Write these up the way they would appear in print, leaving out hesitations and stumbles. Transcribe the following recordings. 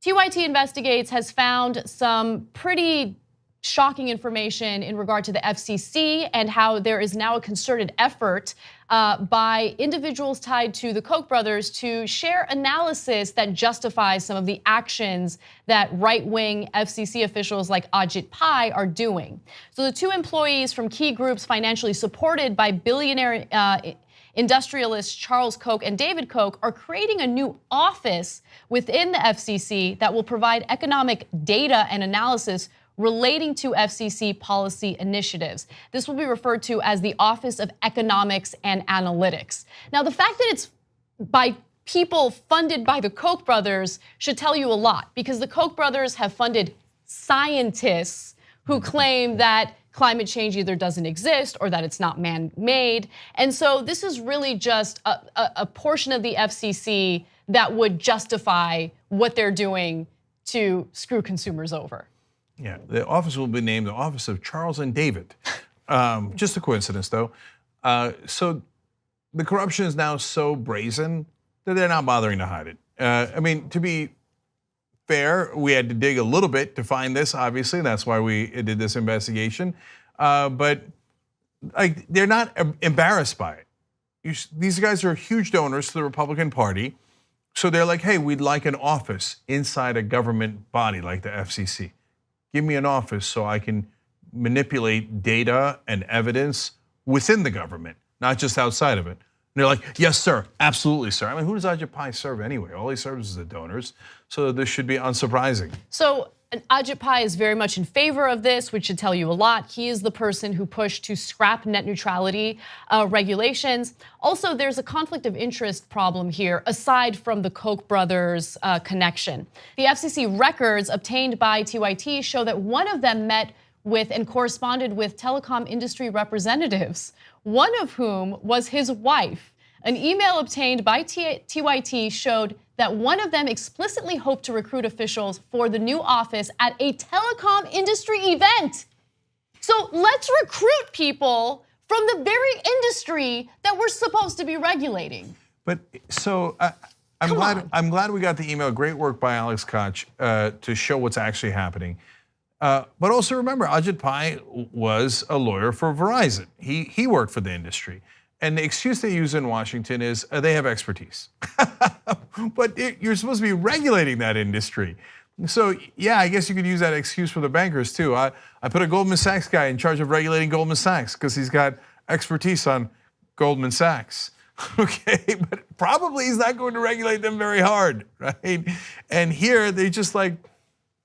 TYT Investigates has found some pretty shocking information in regard to the FCC and how there is now a concerted effort by individuals tied to the Koch brothers to share analysis that justifies some of the actions that right-wing FCC officials like Ajit Pai are doing. So the two employees from key groups financially supported by billionaire industrialists Charles Koch and David Koch are creating a new office within the FCC that will provide economic data and analysis relating to FCC policy initiatives. This will be referred to as the Office of Economics and Analytics. Now, the fact that it's by people funded by the Koch brothers should tell you a lot, because the Koch brothers have funded scientists who claim that climate change either doesn't exist or that it's not man-made. And so this is really just a portion of the FCC that would justify what they're doing to screw consumers over. Yeah, the office will be named the Office of Charles and David. Just a coincidence, though. So the corruption is now so brazen that they're not bothering to hide it. I mean, to be fair, we had to dig a little bit to find this, obviously. That's why we did this investigation. But like, they're not embarrassed by it. These guys are huge donors to the Republican Party. So they're like, hey, we'd like an office inside a government body like the FCC. Give me an office so I can manipulate data and evidence within the government, not just outside of it. And they're like, yes, sir, absolutely, sir. I mean, who does Ajit Pai serve anyway? All he serves is the donors, so this should be unsurprising. So Ajit Pai is very much in favor of this, which should tell you a lot. He is the person who pushed to scrap net neutrality regulations. Also, there's a conflict of interest problem here, aside from the Koch brothers connection. The FCC records obtained by TYT show that one of them met with and corresponded with telecom industry representatives, one of whom was his wife. An email obtained by TYT showed that one of them explicitly hoped to recruit officials for the new office at a telecom industry event. So let's recruit people from the very industry that we're supposed to be regulating. But so I'm glad we got the email. Great work by Alex Koch to show what's actually happening. But also remember, Ajit Pai was a lawyer for Verizon. He worked for the industry. And the excuse they use in Washington is they have expertise. But you're supposed to be regulating that industry. So yeah, I guess you could use that excuse for the bankers too. I put a Goldman Sachs guy in charge of regulating Goldman Sachs because he's got expertise on Goldman Sachs. Okay, but probably he's not going to regulate them very hard, right? And here they just like,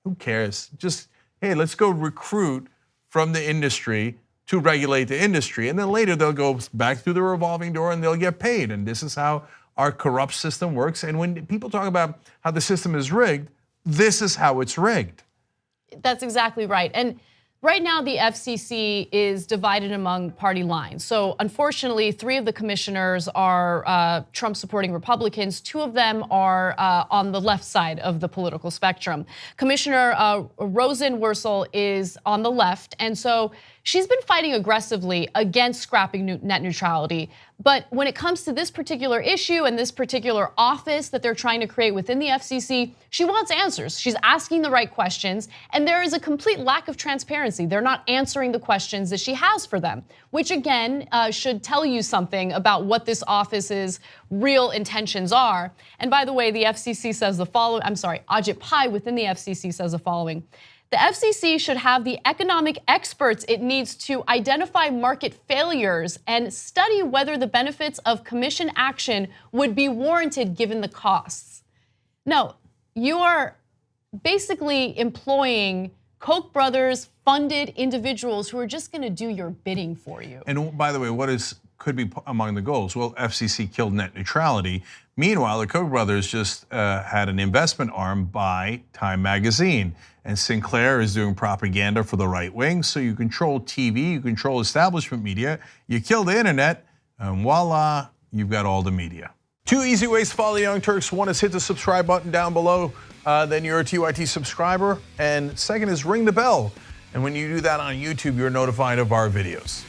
who cares? Just, hey, let's go recruit from the industry to regulate the industry. And then later they'll go back through the revolving door and they'll get paid. And this is how our corrupt system works. And when people talk about how the system is rigged, this is how it's rigged. That's exactly right. And right now the FCC is divided among party lines. So unfortunately, 3 of the commissioners are Trump-supporting Republicans. 2 of them are on the left side of the political spectrum. Commissioner Rosenworcel is on the left, and so she's been fighting aggressively against scrapping net neutrality. But when it comes to this particular issue and this particular office that they're trying to create within the FCC, she wants answers. She's asking the right questions, and there is a complete lack of transparency. They're not answering the questions that she has for them, which again should tell you something about what this office's real intentions are. And by the way, the FCC says the following, Ajit Pai within the FCC says the following: the FCC should have the economic experts it needs to identify market failures and study whether the benefits of commission action would be warranted given the costs. Now, you are basically employing Koch brothers funded individuals who are just going to do your bidding for you. And by the way, what could be among the goals? Well, FCC killed net neutrality. Meanwhile, the Koch brothers just had an investment arm by Time magazine. And Sinclair is doing propaganda for the right wing. So you control TV, you control establishment media, you kill the internet, and voila, you've got all the media. 2 easy ways to follow the Young Turks. One is hit the subscribe button down below, then you're a TYT subscriber. And second is ring the bell. And when you do that on YouTube, you're notified of our videos.